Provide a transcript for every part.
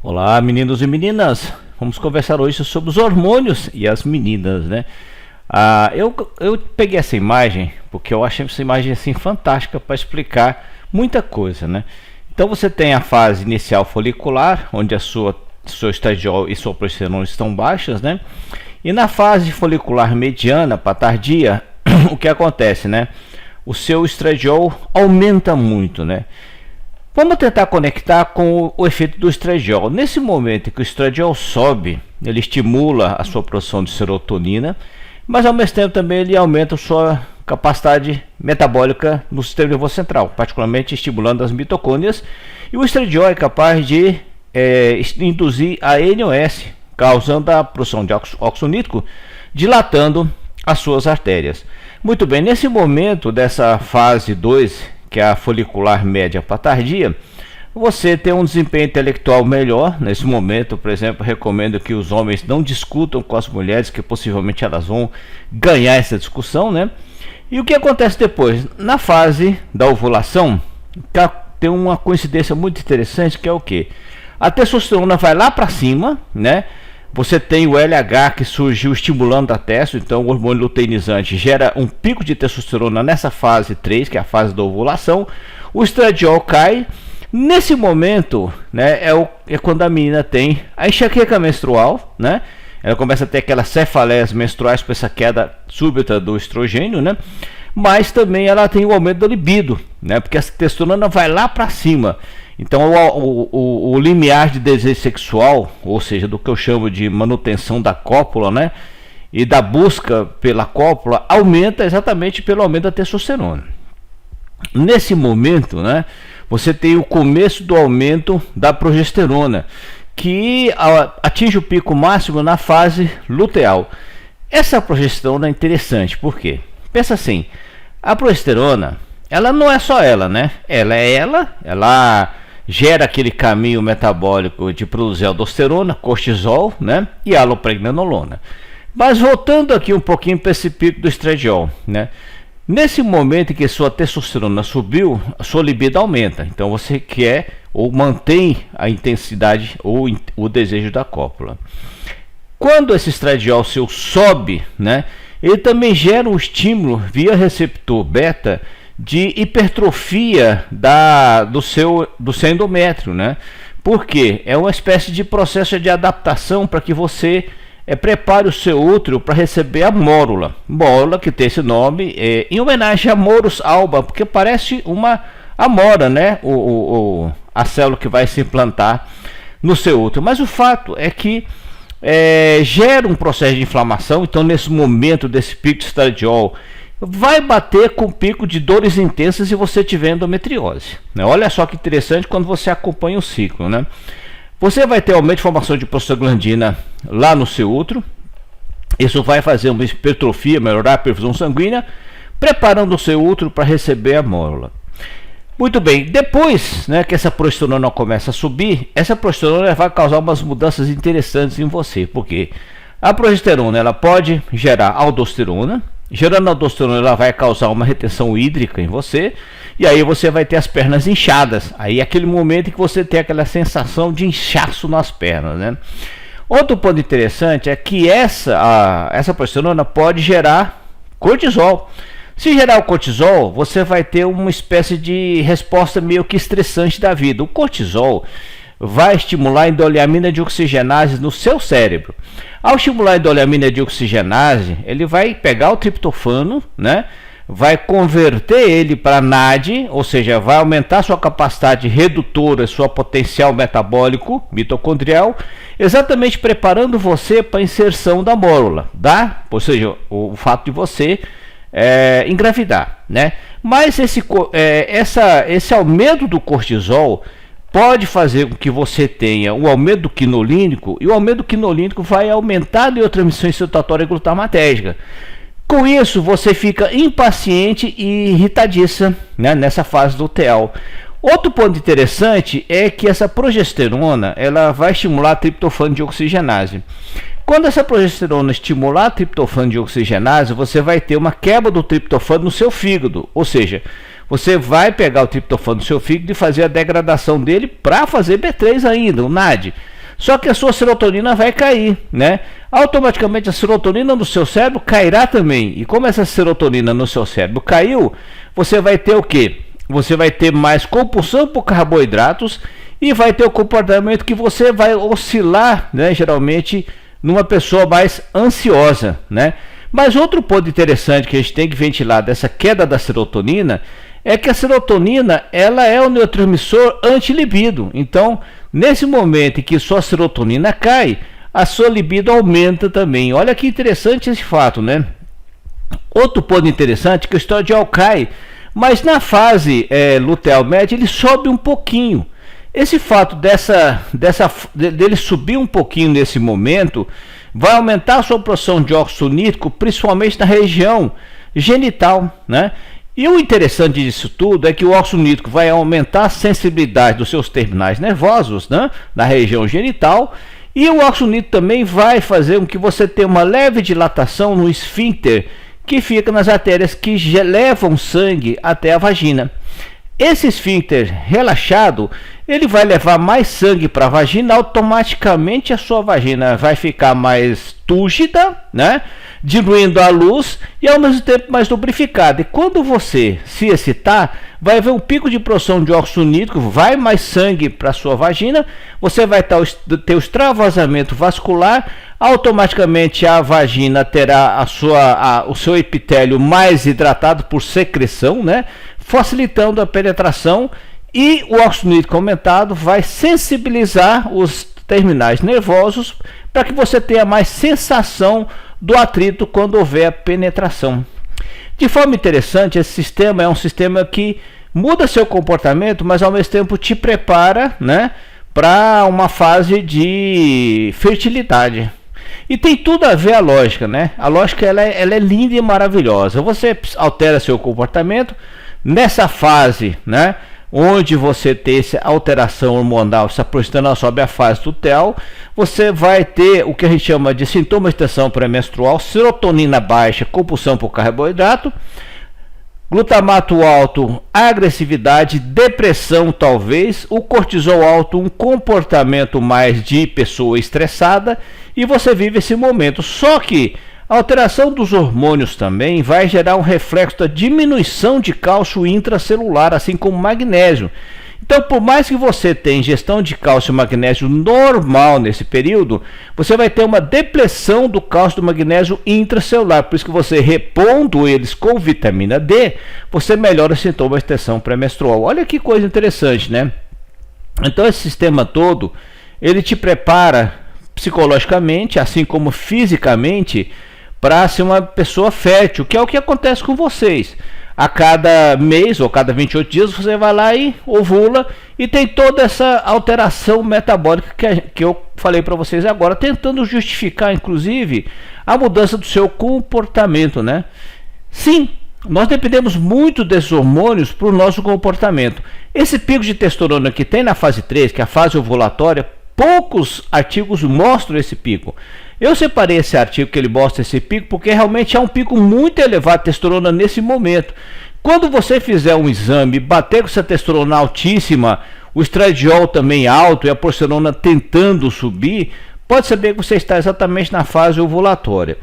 Olá, meninos e meninas. Vamos conversar hoje sobre os hormônios e as meninas, né? Eu peguei essa imagem porque eu achei essa imagem assim fantástica para explicar muita coisa, né? Então você tem a fase inicial folicular, onde seu estradiol e sua progesterona estão baixas, né? E na fase folicular mediana para tardia, o que acontece, né? O seu estradiol aumenta muito, né? Vamos tentar conectar com o efeito do estradiol. Nesse momento que o estradiol sobe, ele estimula a sua produção de serotonina, mas ao mesmo tempo também ele aumenta a sua capacidade metabólica no sistema nervoso central, particularmente estimulando as mitocôndrias. E o estradiol é capaz de induzir a NOS, causando a produção de óxido nítrico, dilatando as suas artérias. Muito bem, nesse momento dessa fase 2, que é a folicular média para tardia, você tem um desempenho intelectual melhor. Nesse momento, por exemplo, recomendo que os homens não discutam com as mulheres, que possivelmente elas vão ganhar essa discussão, né? E o que acontece depois? Na fase da ovulação, tem uma coincidência muito interessante, que é o que? A testosterona vai lá para cima, né? Você tem o LH que surgiu estimulando a testo, então o hormônio luteinizante gera um pico de testosterona nessa fase 3, que é a fase da ovulação. O estradiol cai. Nesse momento, né, é quando a menina tem a enxaqueca menstrual, né? Ela começa a ter aquelas cefaleias menstruais com essa queda súbita do estrogênio, né? Mas também ela tem o aumento da libido, né? Porque a testosterona vai lá para cima. Então o limiar de desejo sexual, ou seja, do que eu chamo de manutenção da cópula, né, e da busca pela cópula, aumenta exatamente pelo aumento da testosterona. Nesse momento, né, você tem o começo do aumento da progesterona, que atinge o pico máximo na fase luteal. Essa progesterona é interessante, por quê? Pensa assim, a progesterona, ela não é só ela, né? Ela gera aquele caminho metabólico de produzir aldosterona, cortisol, né, e alopregnanolona. Mas voltando aqui um pouquinho para esse pico do estradiol, né? Nesse momento em que sua testosterona subiu, a sua libido aumenta. Então você quer ou mantém a intensidade ou o desejo da cópula. Quando esse estradiol seu sobe, né, ele também gera um estímulo via receptor beta de hipertrofia do seu endométrio, né? Porque é uma espécie de processo de adaptação para que você prepare o seu útero para receber a mórula. Mórula que tem esse nome em homenagem a Morus alba, porque parece uma amora, né? A célula que vai se implantar no seu útero. Mas o fato é que gera um processo de inflamação. Então, nesse momento desse pico de estradiol, vai bater com o pico de dores intensas se você tiver endometriose, né? Olha só que interessante quando você acompanha o ciclo, né? Você vai ter aumento de formação de prostaglandina lá no seu útero. Isso vai fazer uma hipertrofia, melhorar a perfusão sanguínea, preparando o seu útero para receber a mórula. Muito bem, depois, né, que essa progesterona começa a subir, essa progesterona vai causar umas mudanças interessantes em você, porque a progesterona ela pode gerar aldosterona. Gerando aldosterona, ela vai causar uma retenção hídrica em você, e aí você vai ter as pernas inchadas. Aí é aquele momento em que você tem aquela sensação de inchaço nas pernas, né? Outro ponto interessante é que essa progesterona pode gerar cortisol. Se gerar o cortisol, você vai ter uma espécie de resposta meio que estressante da vida. O cortisol vai estimular a endoleamina de oxigenase no seu cérebro. Ao estimular a endoleamina de oxigenase, ele vai pegar o triptofano, né? Vai converter ele para NAD, ou seja, vai aumentar sua capacidade redutora, seu potencial metabólico mitocondrial, exatamente preparando você para a inserção da mórula, tá? Ou seja, o fato de você engravidar, né? Mas esse aumento do cortisol pode fazer com que você tenha um aumento do quinolínico, e o aumento do quinolínico vai aumentar a neurotransmissão excitatória glutamatérgica. Com isso, você fica impaciente e irritadiça, né, nessa fase do luteal. Outro ponto interessante é que essa progesterona ela vai estimular a triptofano de oxigenase. Quando essa progesterona estimular a triptofano de oxigenase, você vai ter uma quebra do triptofano no seu fígado, ou seja, você vai pegar o triptofano do seu fígado e fazer a degradação dele para fazer B3 ainda, o NAD. Só que a sua serotonina vai cair, né? Automaticamente a serotonina no seu cérebro cairá também. E como essa serotonina no seu cérebro caiu, você vai ter o quê? Você vai ter mais compulsão por carboidratos e vai ter o comportamento que você vai oscilar, né, geralmente numa pessoa mais ansiosa, né? Mas outro ponto interessante que a gente tem que ventilar dessa queda da serotonina é que a serotonina, ela é o neurotransmissor antilibido. Então, nesse momento em que sua serotonina cai, a sua libido aumenta também. Olha que interessante esse fato, né? Outro ponto interessante é que o estradiol cai, mas na fase luteal média ele sobe um pouquinho. Esse fato dele subir um pouquinho nesse momento vai aumentar a sua produção de óxido nítrico, principalmente na região genital, né? E o interessante disso tudo é que o óxido nítrico vai aumentar a sensibilidade dos seus terminais nervosos, né, na região genital, e o óxido nítrico também vai fazer com que você tenha uma leve dilatação no esfíncter que fica nas artérias que levam sangue até a vagina. Esse esfíncter relaxado, ele vai levar mais sangue para a vagina, automaticamente a sua vagina vai ficar mais túrgida, né? Diluindo a luz e ao mesmo tempo mais lubrificada. E quando você se excitar, vai haver um pico de produção de óxido nítrico, vai mais sangue para a sua vagina, você vai ter o extravasamento vascular, automaticamente a vagina terá o seu epitélio mais hidratado por secreção, né? Facilitando a penetração, e o óxido nítrico aumentado vai sensibilizar os terminais nervosos para que você tenha mais sensação do atrito quando houver a penetração. De forma interessante, esse sistema é um sistema que muda seu comportamento, mas ao mesmo tempo te prepara, né, para uma fase de fertilidade. E tem tudo a ver a lógica, né? A lógica ela é linda e maravilhosa. Você altera seu comportamento nessa fase, né, onde você tem essa alteração hormonal se aproximando sob a fase luteal, você vai ter o que a gente chama de sintomas de tensão pré-menstrual, serotonina baixa, compulsão por carboidrato, glutamato alto, agressividade, depressão talvez, o cortisol alto, um comportamento mais de pessoa estressada, e você vive esse momento. Só que a alteração dos hormônios também vai gerar um reflexo da diminuição de cálcio intracelular, assim como magnésio. Então, por mais que você tenha ingestão de cálcio e magnésio normal nesse período, você vai ter uma depressão do cálcio e do magnésio intracelular. Por isso que você, repondo eles com vitamina D, você melhora os sintomas de tensão pré-menstrual. Olha que coisa interessante, né? Então, esse sistema todo, ele te prepara psicologicamente, assim como fisicamente, para ser uma pessoa fértil, que é o que acontece com vocês. A cada mês ou cada 28 dias você vai lá e ovula, e tem toda essa alteração metabólica que eu falei para vocês agora, tentando justificar inclusive a mudança do seu comportamento, né? Sim, nós dependemos muito desses hormônios para o nosso comportamento. Esse pico de testosterona que tem na fase 3, que é a fase ovulatória, poucos artigos mostram esse pico. Eu separei esse artigo que ele mostra esse pico porque realmente é um pico muito elevado de testosterona nesse momento. Quando você fizer um exame e bater com essa testosterona altíssima, o estradiol também alto e a progesterona tentando subir, pode saber que você está exatamente na fase ovulatória.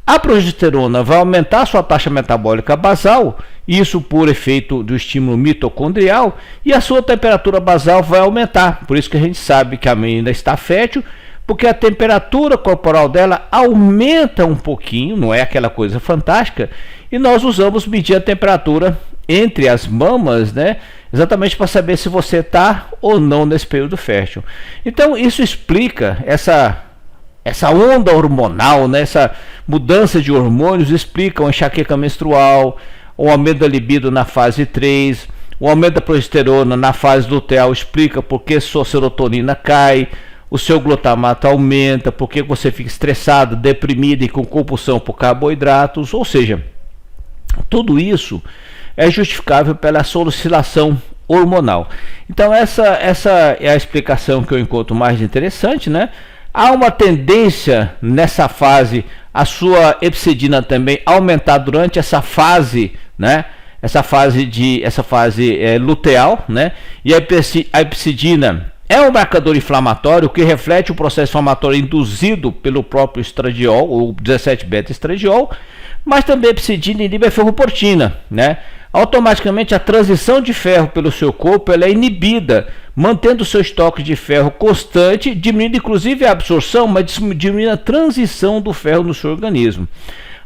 A progesterona vai aumentar a sua taxa metabólica basal, isso por efeito do estímulo mitocondrial, e a sua temperatura basal vai aumentar. Por isso que a gente sabe que a menina está fértil, porque a temperatura corporal dela aumenta um pouquinho, não é aquela coisa fantástica, e nós usamos medir a temperatura entre as mamas, né, exatamente para saber se você está ou não nesse período fértil. Então isso explica essa onda hormonal, né, essa mudança de hormônios, explica a enxaqueca menstrual, o aumento da libido na fase 3, o aumento da progesterona na fase luteal, explica porque sua serotonina cai, o seu glutamato aumenta, porque você fica estressado, deprimido e com compulsão por carboidratos. Ou seja, tudo isso é justificável pela sua oscilação hormonal. Então essa é a explicação que eu encontro mais interessante, né? Há uma tendência nessa fase a sua epsidina também aumentar durante essa fase, né, essa fase luteal, né? E a epsidina é um marcador inflamatório que reflete o processo inflamatório induzido pelo próprio estradiol, o 17-beta-estradiol, mas também a epsidina inibe a ferroportina, né? Automaticamente a transição de ferro pelo seu corpo ela é inibida, mantendo o seu estoque de ferro constante, diminuindo inclusive a absorção, mas diminuindo a transição do ferro no seu organismo.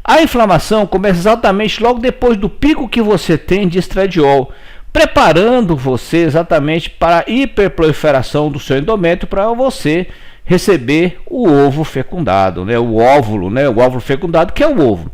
A inflamação começa exatamente logo depois do pico que você tem de estradiol, preparando você exatamente para a hiperproliferação do seu endométrio para você receber o ovo fecundado, né? O óvulo fecundado, que é o ovo.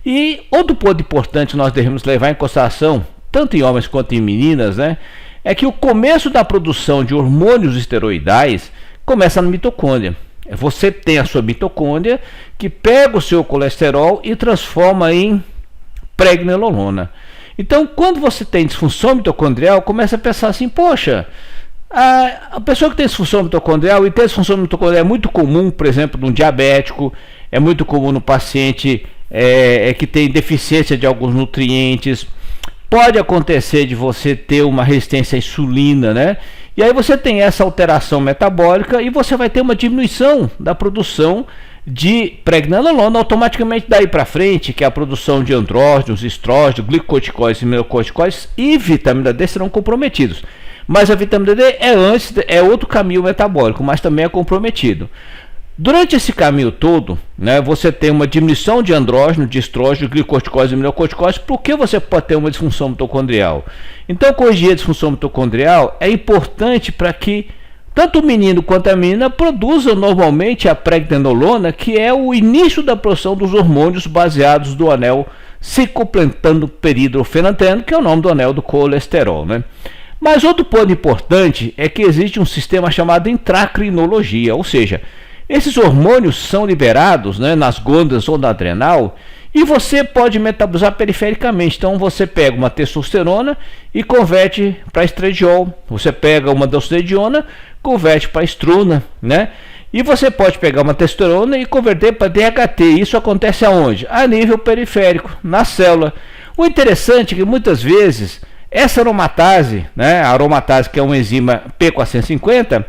E outro ponto importante que nós devemos levar em consideração, tanto em homens quanto em meninas, né, é que o começo da produção de hormônios esteroidais começa na mitocôndria. Você tem a sua mitocôndria que pega o seu colesterol e transforma em pregnenolona. Então, quando você tem disfunção mitocondrial, começa a pensar assim, poxa, a pessoa que tem disfunção mitocondrial, e ter disfunção mitocondrial é muito comum, por exemplo, num diabético, é muito comum no paciente que tem deficiência de alguns nutrientes, pode acontecer de você ter uma resistência à insulina, né? E aí você tem essa alteração metabólica e você vai ter uma diminuição da produção de pregnenolona automaticamente daí para frente, que é a produção de andrógenos, estrógenos, glicocorticoides e mineralocorticoides e vitamina D serão comprometidos. Mas a vitamina D é outro caminho metabólico, mas também é comprometido. Durante esse caminho todo, né, você tem uma diminuição de andrógeno, de estrógeno, glicocorticoides e mineralocorticoides, porque você pode ter uma disfunção mitocondrial. Então, corrigir a disfunção mitocondrial é importante para que tanto o menino quanto a menina produzam normalmente a pregnenolona, que é o início da produção dos hormônios baseados do anel ciclopentanol peridrofenanteno, que é o nome do anel do colesterol, né? Mas outro ponto importante é que existe um sistema chamado intracrinologia, ou seja, esses hormônios são liberados, né, nas glândulas ou na adrenal e você pode metabolizar perifericamente. Então você pega uma testosterona e converte para estradiol. Você pega uma androstenediona, converte para estrona, né? E você pode pegar uma testosterona e converter para DHT. Isso acontece aonde? A nível periférico, na célula. O interessante é que muitas vezes essa aromatase, né, a aromatase que é uma enzima P450,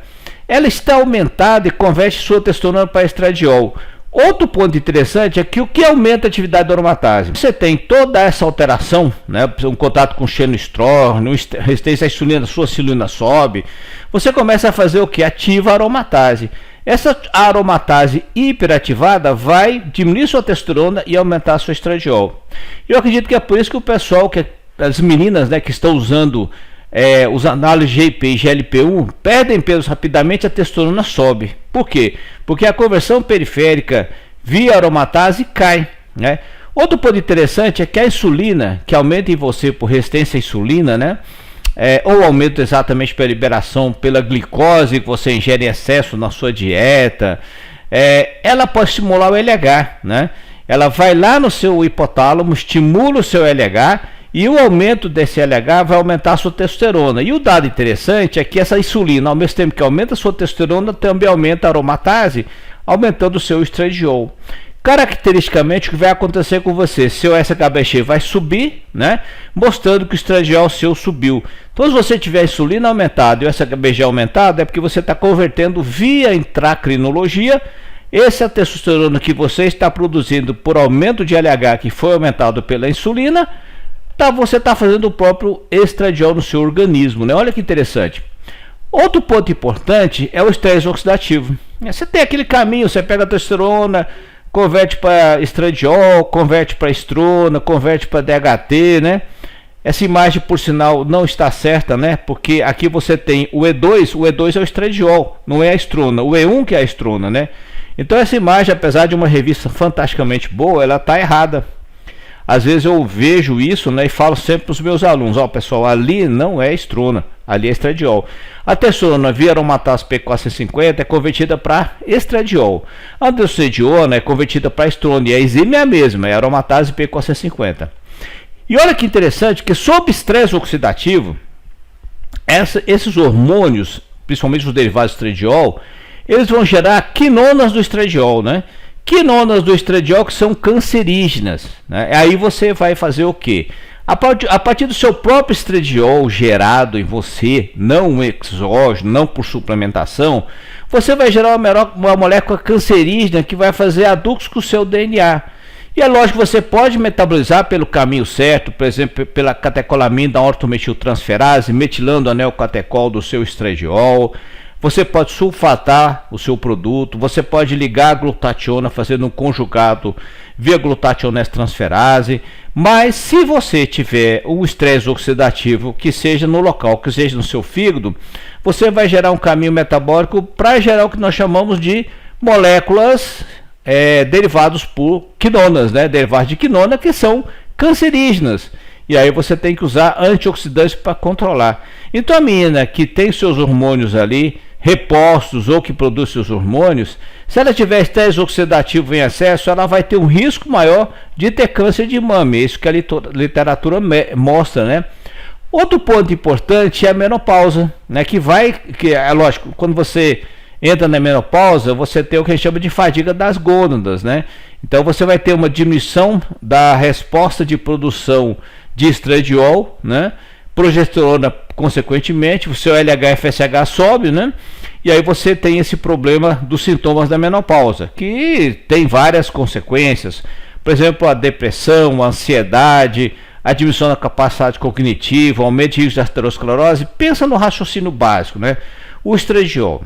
ela está aumentada e converte sua testosterona para estradiol. Outro ponto interessante é que o que aumenta a atividade da aromatase? Você tem toda essa alteração, né, um contato com xenoestrógeno, resistência à insulina, sua insulina sobe. Você começa a fazer o que? Ativa a aromatase. Essa aromatase hiperativada vai diminuir sua testosterona e aumentar a sua estradiol. Eu acredito que é por isso que o pessoal, as meninas, né, que estão usando os análises GIP e GLP-1 perdem peso rapidamente, a testosterona sobe. Por quê? Porque a conversão periférica via aromatase cai, né? Outro ponto interessante é que a insulina, que aumenta em você por resistência à insulina, né? Ou aumenta exatamente pela liberação pela glicose que você ingere em excesso na sua dieta, ela pode estimular o LH, né? Ela vai lá no seu hipotálamo, estimula o seu LH, e o aumento desse LH vai aumentar a sua testosterona. E o dado interessante é que essa insulina, ao mesmo tempo que aumenta a sua testosterona, também aumenta a aromatase, aumentando o seu estradiol. Caracteristicamente, o que vai acontecer com você? Seu SHBG vai subir, né? Mostrando que o estradiol seu subiu. Então, se você tiver a insulina aumentada e o SHBG aumentado, é porque você está convertendo via intracrinologia essa testosterona que você está produzindo por aumento de LH que foi aumentado pela insulina, você está fazendo o próprio estradiol no seu organismo, né? Olha que interessante. Outro ponto importante é o estresse oxidativo. Você tem aquele caminho, você pega a testosterona, converte para estradiol, converte para estrona, converte para DHT, né? Essa imagem, por sinal, não está certa, né? Porque aqui você tem o E2 é o estradiol, não é a estrona. O E1 que é a estrona, né? Então essa imagem, apesar de uma revista fantasticamente boa, ela está errada. Às vezes eu vejo isso, né, e falo sempre para os meus alunos, pessoal, ali não é estrona, ali é estradiol. A testosterona via aromatase P450 é convertida para estradiol. A androstenediona é convertida para estrona e a enzima é a mesma, é aromatase P450. E olha que interessante que sob estresse oxidativo, esses hormônios, principalmente os derivados do estradiol, eles vão gerar quinonas do estradiol, né? Quinonas do estradiol que são cancerígenas, né? Aí você vai fazer o que? A partir do seu próprio estradiol gerado em você, não um exógeno, não por suplementação, você vai gerar uma molécula cancerígena que vai fazer adultos com o seu DNA. E é lógico que você pode metabolizar pelo caminho certo, por exemplo, pela catecolamina da ortometiltransferase, metilando o anel-catecol do seu estradiol. Você pode sulfatar o seu produto, você pode ligar a glutationa fazendo um conjugado via glutationestransferase, mas se você tiver um estresse oxidativo que seja no local, que seja no seu fígado, você vai gerar um caminho metabólico para gerar o que nós chamamos de moléculas derivados por quinonas, né? Derivados de quinona que são cancerígenas. E aí você tem que usar antioxidantes para controlar. Então a menina que tem seus hormônios ali repostos ou que produz seus hormônios, se ela tiver estresse oxidativo em excesso, ela vai ter um risco maior de ter câncer de mama. Isso que a literatura mostra, né? Outro ponto importante é a menopausa, né? Que é lógico, quando você entra na menopausa, você tem o que a gente chama de fadiga das gônadas, né? Então você vai ter uma diminuição da resposta de produção de estradiol, né? Progesterona, consequentemente, o seu LH-FSH sobe, né? E aí você tem esse problema dos sintomas da menopausa, que tem várias consequências. Por exemplo, a depressão, a ansiedade, a diminuição da capacidade cognitiva, aumento de risco de arteriosclerose. Pensa no raciocínio básico, né? O estradiol.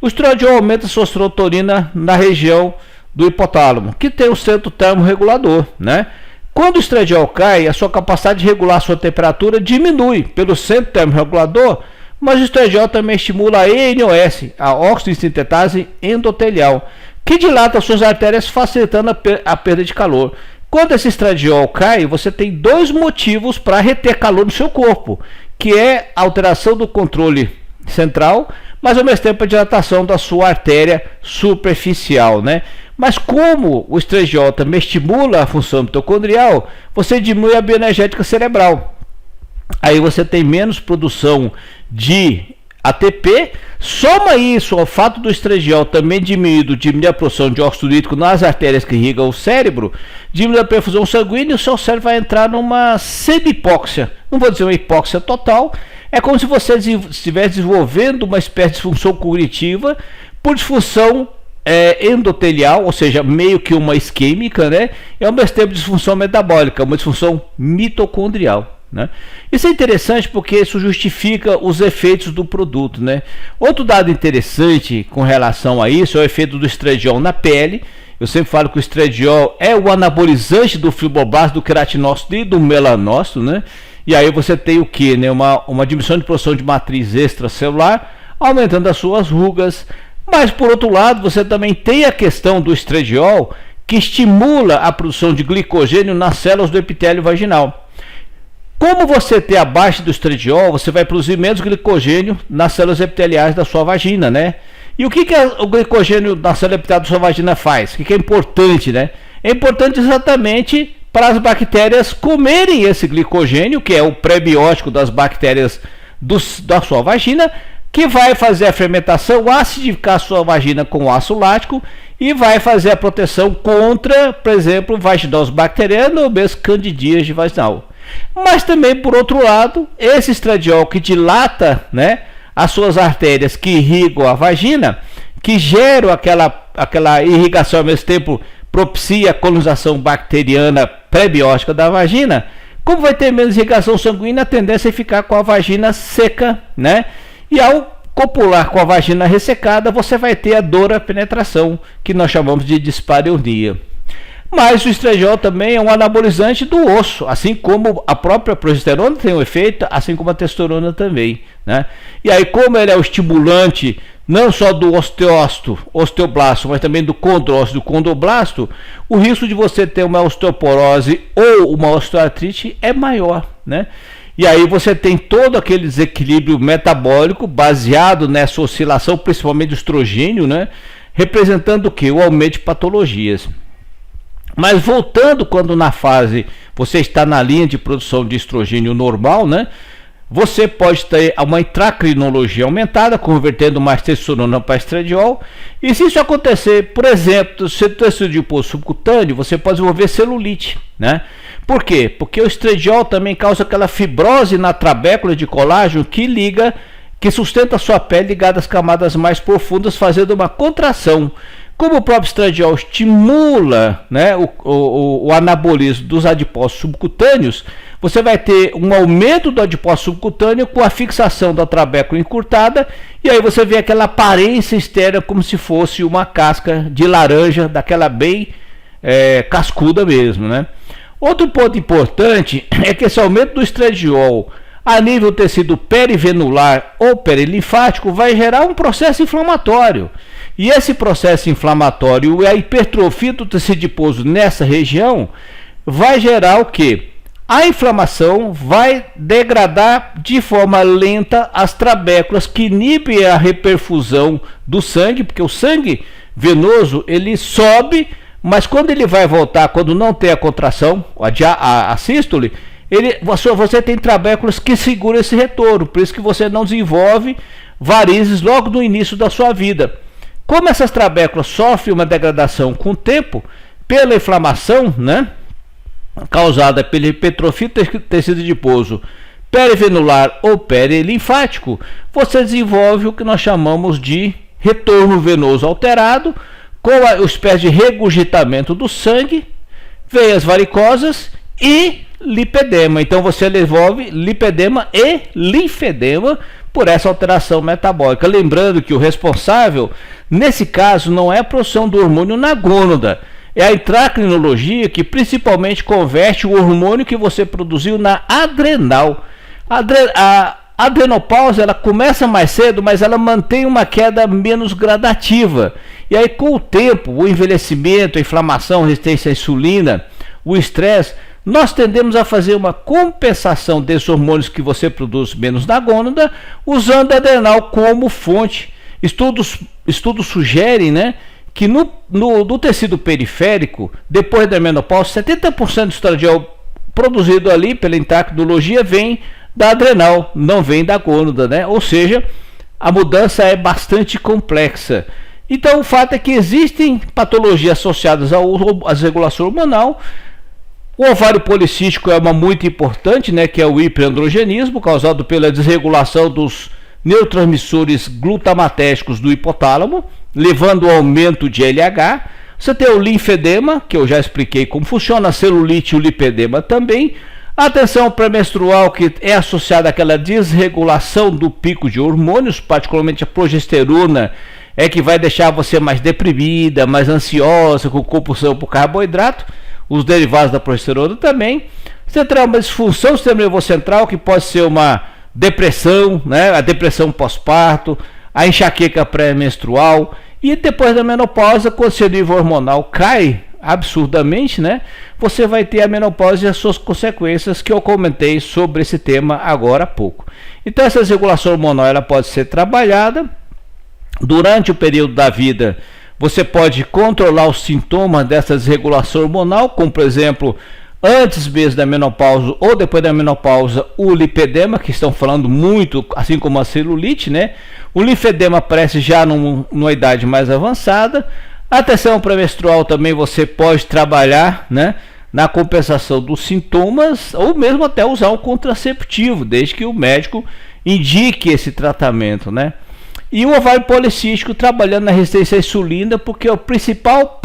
O estradiol aumenta a sua serotonina na região do hipotálamo, que tem o centro termorregulador, né? Quando o estradiol cai, a sua capacidade de regular a sua temperatura diminui pelo centro termorregulador, mas o estradiol também estimula a ENOS, a óxido de sintetase endotelial, que dilata suas artérias, facilitando a perda de calor. Quando esse estradiol cai, você tem dois motivos para reter calor no seu corpo, que é a alteração do controle central, mas ao mesmo tempo a dilatação da sua artéria superficial, né? Mas como o estradiol também estimula a função mitocondrial, você diminui a bioenergética cerebral. Aí você tem menos produção de ATP. Soma isso ao fato do estradiol também diminui a produção de óxido nítrico nas artérias que irrigam o cérebro, diminui a perfusão sanguínea e o seu cérebro vai entrar numa semi-hipóxia. Não vou dizer uma hipóxia total, é como se você estivesse desenvolvendo uma espécie de disfunção cognitiva por disfunção endotelial, ou seja, meio que uma isquêmica, né? E ao mesmo tempo disfunção metabólica, uma disfunção mitocondrial, né? Isso é interessante porque isso justifica os efeitos do produto, né? Outro dado interessante com relação a isso é o efeito do estradiol na pele. Eu sempre falo que o estradiol é o anabolizante do fibroblasto, do queratinócito e do melanócito, né? E aí você tem o que, né? Uma diminuição de produção de matriz extracelular, aumentando as suas rugas. Mas por outro lado, você também tem a questão do estradiol, que estimula a produção de glicogênio nas células do epitélio vaginal. Como você tem abaixo do estradiol, você vai produzir menos glicogênio nas células epiteliais da sua vagina, né? E o que o glicogênio na célula epitelial da sua vagina faz? O que é importante, né? É importante exatamente para as bactérias comerem esse glicogênio, que é o prebiótico das bactérias da sua vagina, que vai fazer a fermentação, acidificar a sua vagina com ácido lático e vai fazer a proteção contra, por exemplo, vaginose bacteriana ou mesmo candidíase vaginal. Mas também, por outro lado, esse estradiol que dilata, né, as suas artérias que irrigam a vagina, que geram aquela irrigação, ao mesmo tempo propicia a colonização bacteriana prebiótica da vagina. Como vai ter menos irrigação sanguínea, a tendência é ficar com a vagina seca, né? E ao copular com a vagina ressecada, você vai ter a dor à penetração, que nós chamamos de dispareunia. Mas o estradiol também é um anabolizante do osso, assim como a própria progesterona tem um efeito, assim como a testosterona também, né? E aí, como ele é o estimulante não só do osteócito, osteoblasto, mas também do condrócito, do condroblasto, o risco de você ter uma osteoporose ou uma osteoartrite é maior, né? E aí você tem todo aquele desequilíbrio metabólico baseado nessa oscilação, principalmente do estrogênio, né? Representando o que? O aumento de patologias. Mas voltando, quando na fase você está na linha de produção de estrogênio normal, né? você pode ter uma intracrinologia aumentada, convertendo mais testosterona para estradiol. E se isso acontecer, por exemplo, se você tem adiposo subcutâneo, você pode desenvolver celulite, né? Por quê? Porque o estradiol também causa aquela fibrose na trabécula de colágeno que sustenta a sua pele ligada às camadas mais profundas, fazendo uma contração. Como o próprio estradiol estimula, né, o anabolismo dos adipócitos subcutâneos, você vai ter um aumento do adipócito subcutâneo com a fixação da trabécula encurtada, e aí você vê aquela aparência externa como se fosse uma casca de laranja, daquela bem cascuda mesmo, né? Outro ponto importante é que esse aumento do estradiol a nível do tecido perivenular ou perilinfático vai gerar um processo inflamatório. E esse processo inflamatório e a hipertrofia do tecido adiposo nessa região vai gerar o quê? A inflamação vai degradar de forma lenta as trabéculas que inibem a reperfusão do sangue, porque o sangue venoso ele sobe, mas quando ele vai voltar, quando não tem a contração, a sístole, você tem trabéculas que seguram esse retorno, por isso que você não desenvolve varizes logo no início da sua vida. Como essas trabéculas sofrem uma degradação com o tempo, pela inflamação, né, causada pela hipertrofia do tecido adiposo perivenular ou perilinfático, você desenvolve o que nós chamamos de retorno venoso alterado, com a espécie de regurgitamento do sangue, veias varicosas e lipedema. Então você desenvolve lipedema e linfedema por essa alteração metabólica. Lembrando que o responsável, nesse caso, não é a produção do hormônio na gônada, é a intracrinologia que principalmente converte o hormônio que você produziu na adrenal. A adrenopausa ela começa mais cedo, mas ela mantém uma queda menos gradativa. E aí, com o tempo, o envelhecimento, a inflamação, a resistência à insulina, o estresse, nós tendemos a fazer uma compensação desses hormônios que você produz menos na gônada, usando a adrenal como fonte. Estudos sugerem, né, que no tecido periférico, depois da menopausa, 70% do estradiol produzido ali pela intracrinologia vem da adrenal, não vem da gônada, né? Ou seja, a mudança é bastante complexa. Então o fato é que existem patologias associadas à desregulação hormonal. O ovário policístico é uma muito importante, né, que é o hiperandrogenismo, causado pela desregulação dos neurotransmissores glutamatérgicos do hipotálamo, levando ao aumento de LH. Você tem o linfedema, que eu já expliquei como funciona, a celulite e o lipedema também. A tensão pré-menstrual, que é associada àquela desregulação do pico de hormônios, particularmente a progesterona, é que vai deixar você mais deprimida, mais ansiosa, com compulsão por carboidrato. Os derivados da progesterona também. Você terá uma disfunção do sistema nervoso central, que pode ser uma depressão, né? A depressão pós-parto, a enxaqueca pré-menstrual. E depois da menopausa, quando seu nível hormonal cai absurdamente, né, você vai ter a menopausa e as suas consequências, que eu comentei sobre esse tema agora há pouco. Então essa desregulação hormonal ela pode ser trabalhada durante o período da vida. Você pode controlar os sintomas dessa desregulação hormonal, como por exemplo, antes mesmo da menopausa ou depois da menopausa, o lipedema, que estão falando muito, assim como a celulite, né? O linfedema aparece já numa idade mais avançada. A tensão pré-menstrual também você pode trabalhar, né, na compensação dos sintomas, ou mesmo até usar um contraceptivo, desde que o médico indique esse tratamento, né? E o ovário policístico trabalhando na resistência à insulina, porque o principal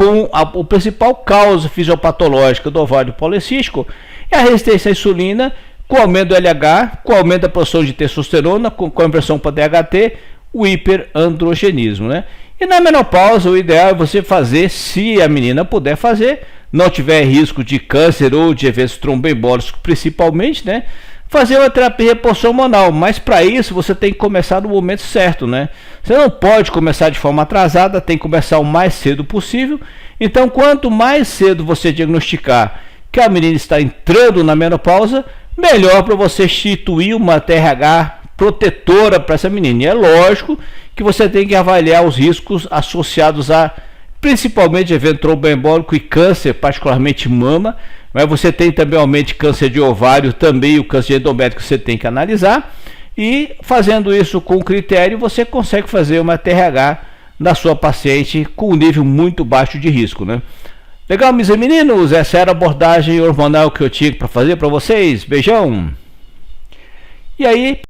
causa fisiopatológica do ovário policístico é a resistência à insulina, com o aumento do LH, com o aumento da produção de testosterona, com a inversão para DHT, o hiperandrogenismo, né? E na menopausa, o ideal é você fazer, se a menina puder fazer, não tiver risco de câncer ou de eventos tromboembólicos principalmente, né, fazer uma terapia de reposição hormonal. Mas para isso você tem que começar no momento certo, né? Você não pode começar de forma atrasada, tem que começar o mais cedo possível. Então, quanto mais cedo você diagnosticar que a menina está entrando na menopausa, melhor para você instituir uma TRH protetora para essa menina. E é lógico que você tem que avaliar os riscos associados a principalmente evento tromboembólico e câncer, particularmente mama, Mas você tem também aumento de câncer de ovário, também o câncer de endométrio que você tem que analisar. E fazendo isso com critério, você consegue fazer uma TRH na sua paciente com um nível muito baixo de risco, né? Legal, meus meninos? Essa era a abordagem hormonal que eu tinha para fazer para vocês. Beijão! E aí...